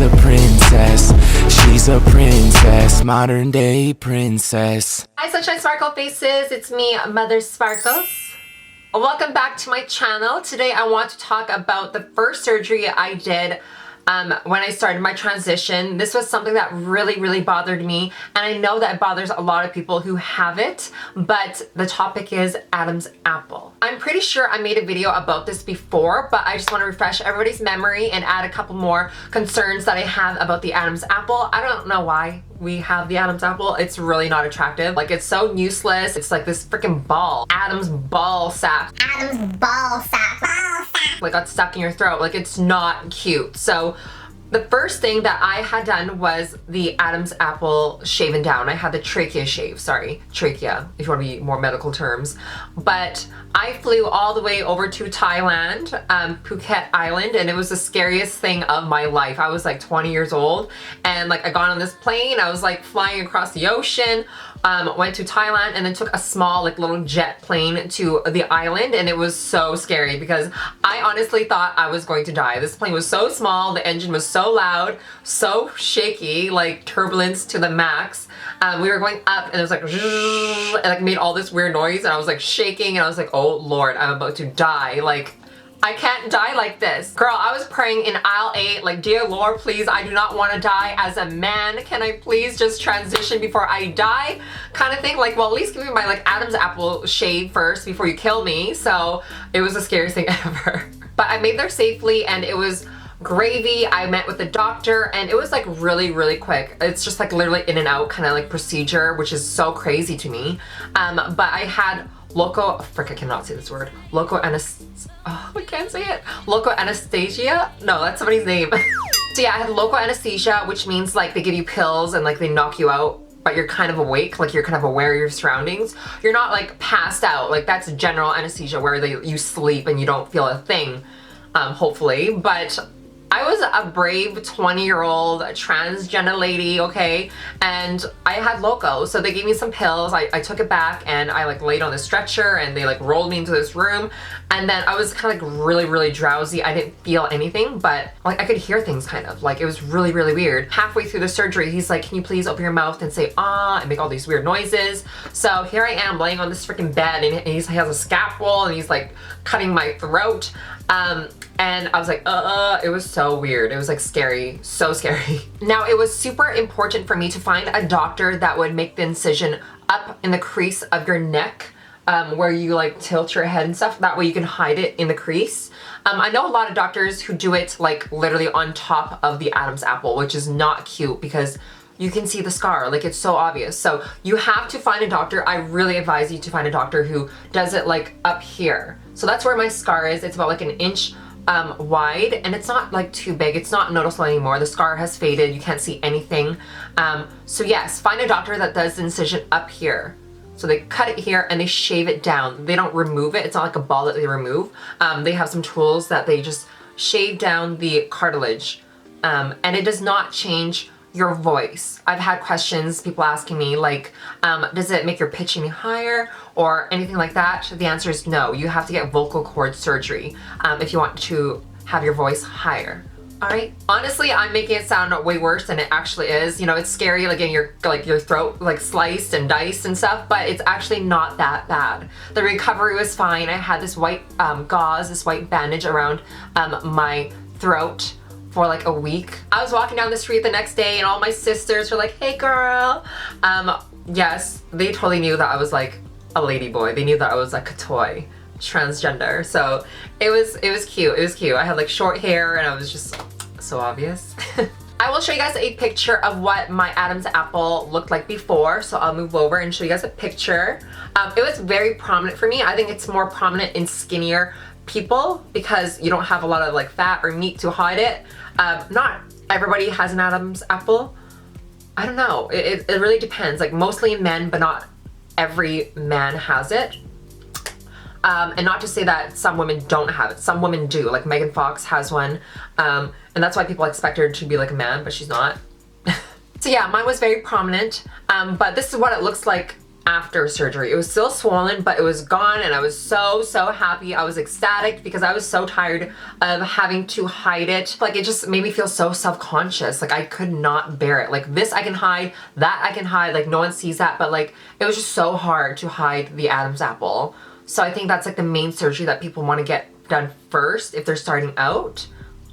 She's a princess. She's a princess. Modern day princess. Hi Sunshine Sparkle Faces, it's me, Mother Sparkles. Welcome back to my channel. Today I want to talk about the first surgery I did when I started my transition. This was something that really bothered me, and I know that it bothers a lot of people who have it, but the topic is Adam's apple. I'm pretty sure I made a video about this before, but I just want to refresh everybody's memory and add a couple more concerns that I have about the Adam's apple. I don't know why we have the Adam's apple. It's really not attractive. Like, it's so useless. It's like this freaking ball. Adam's ball sack. Adam's ball sack. Ball sack. Like, got stuck in your throat. Like, it's not cute. So the first thing that I had done was the Adam's apple shaven down. I had the trachea shave, sorry, trachea, if you want to be more medical terms. But I flew all the way over to Thailand, Phuket Island, and it was the scariest thing of my life. I was like 20 years old, and like I got on this plane, I was like flying across the ocean, went to Thailand, and then took a small like little jet plane to the island, and it was so scary because I honestly thought I was going to die. This plane was so small, the engine was so loud, so shaky, like turbulence to the max. We were going up and it was like, and like made all this weird noise, and I was like shaking, and I was like, oh Lord, I'm about to die. Like, I can't die like this. Girl, I was praying in aisle 8, like, dear Lord, please, I do not want to die as a man. Can I please just transition before I die? Kind of thing. Like, well, at least give me my like Adam's apple shave first before you kill me. So it was the scariest thing ever. But I made there safely, and it was gravy. I met with the doctor, and it was like really quick. It's just like literally in and out kind of like procedure, which is so crazy to me. But I had frick, I cannot say this word. I can't say it. Local anesthesia? No, that's somebody's name. So yeah, I had local anesthesia, which means like they give you pills and like they knock you out, but you're kind of awake, like you're kind of aware of your surroundings. You're not like passed out. Like, that's general anesthesia where you sleep and you don't feel a thing, hopefully. But I was a brave 20-year-old transgender lady, okay? And I had loco, so they gave me some pills. I took it back, and I like laid on the stretcher, and they like rolled me into this room. And then I was kind of like really drowsy. I didn't feel anything, but like I could hear things kind of. Like, it was really weird. Halfway through the surgery, he's like, can you please open your mouth and say ah, and make all these weird noises? So here I am laying on this freaking bed, and he has a scalpel, and he's like cutting my throat. And I was like, it was so weird. It was like scary, so scary. Now, it was super important for me to find a doctor that would make the incision up in the crease of your neck, where you like tilt your head and stuff. That way you can hide it in the crease. I know a lot of doctors who do it like literally on top of the Adam's apple, which is not cute because you can see the scar, like it's so obvious. So you have to find a doctor. I really advise you to find a doctor who does it like up here. So that's where my scar is. It's about like an inch wide, and it's not like too big. It's not noticeable anymore. The scar has faded. You can't see anything. So yes, find a doctor that does the incision up here. So they cut it here and they shave it down. They don't remove it. It's not like a ball that they remove. They have some tools that they just shave down the cartilage, and it does not change your voice. I've had questions, people asking me like, does it make your pitch any higher or anything like that? The answer is no. You have to get vocal cord surgery if you want to have your voice higher. All right. Honestly, I'm making it sound way worse than it actually is. You know, it's scary, like getting your throat like sliced and diced and stuff, but it's actually not that bad. The recovery was fine. I had this white gauze, this white bandage around my throat for like a week. I was walking down the street the next day, and all my sisters were like, hey girl. Yes, they totally knew that I was like a lady boy. They knew that I was like a toy transgender. So it was cute. It was cute. I had like short hair, and I was just so obvious. I will show you guys a picture of what my Adam's apple looked like before. So I'll move over and show you guys a picture. It was very prominent for me. I think it's more prominent in skinnier people because you don't have a lot of like fat or meat to hide it. Not everybody has an Adam's apple. I don't know. It really depends. Like, mostly men, but not every man has it. And not to say that some women don't have it. Some women do. Like Megan Fox has one. And that's why people expect her to be like a man, but she's not. So yeah, mine was very prominent. But this is what it looks like after surgery. It was still swollen, but it was gone, and I was so happy. I was ecstatic because I was so tired of having to hide it. Like, it just made me feel so self-conscious. Like, I could not bear it. Like, this I can hide, that I can hide, like no one sees that, but like it was just so hard to hide the Adam's apple. So I think that's like the main surgery that people want to get done first if they're starting out.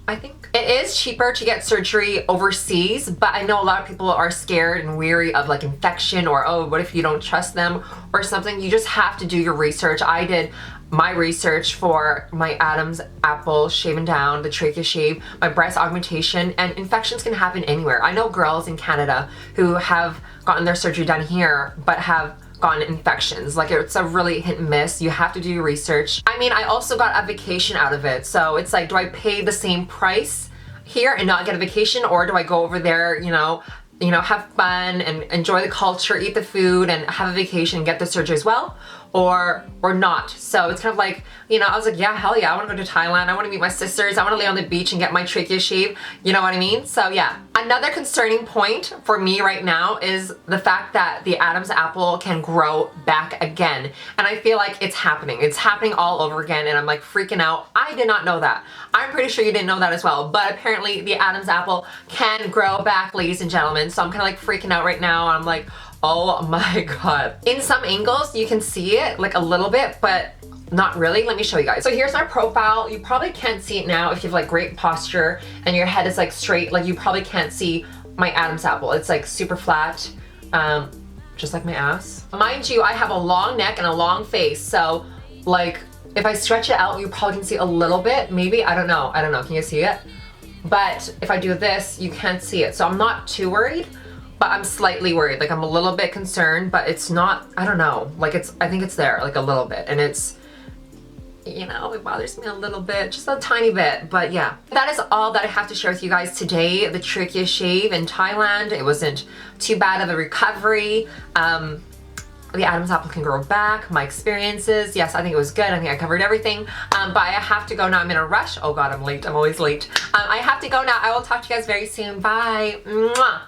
I think it is cheaper to get surgery overseas, but I know a lot of people are scared and weary of like infection, or oh, what if you don't trust them or something. You just have to do your research. I did my research for my Adam's apple shaven down, the trachea shave, my breast augmentation, and infections can happen anywhere. I know girls in Canada who have gotten their surgery done here but have gotten infections. Like, it's a really hit and miss. You have to do your research. I mean, I also got a vacation out of it. So it's like, do I pay the same price here and not get a vacation, or do I go over there, you know, have fun and enjoy the culture, eat the food, and have a vacation and get the surgery as well, or not? So it's kind of like, you know, I was like, yeah, hell yeah, I want to go to Thailand. I want to meet my sisters. I want to lay on the beach and get my trachea shave. You know what I mean? So yeah. Another concerning point for me right now is the fact that the Adam's apple can grow back again. And I feel like it's happening. It's happening all over again, and I'm like freaking out. I did not know that. I'm pretty sure you didn't know that as well, but apparently the Adam's apple can grow back, ladies and gentlemen. So I'm kind of like freaking out right now. I'm like, oh my God. In some angles, you can see it like a little bit, but not really. Let me show you guys. So here's my profile. You probably can't see it now if you have like great posture and your head is like straight. Like, you probably can't see my Adam's apple. It's like super flat, just like my ass. Mind you, I have a long neck and a long face. So like, if I stretch it out, you probably can see a little bit. Maybe, I don't know. Can you see it? But if I do this, you can't see it. So I'm not too worried, but I'm slightly worried. Like, I'm a little bit concerned, but it's not, I don't know. Like, I think it's there like a little bit, and it's, you know, it bothers me a little bit, just a tiny bit, but yeah. That is all that I have to share with you guys today. The trachea shave in Thailand, it wasn't too bad of a recovery. The Adam's apple can grow back, my experiences. Yes, I think it was good. I think I covered everything. But I have to go now. I'm in a rush. Oh God, I'm late. I'm always late. I have to go now. I will talk to you guys very soon. Bye. Mwah.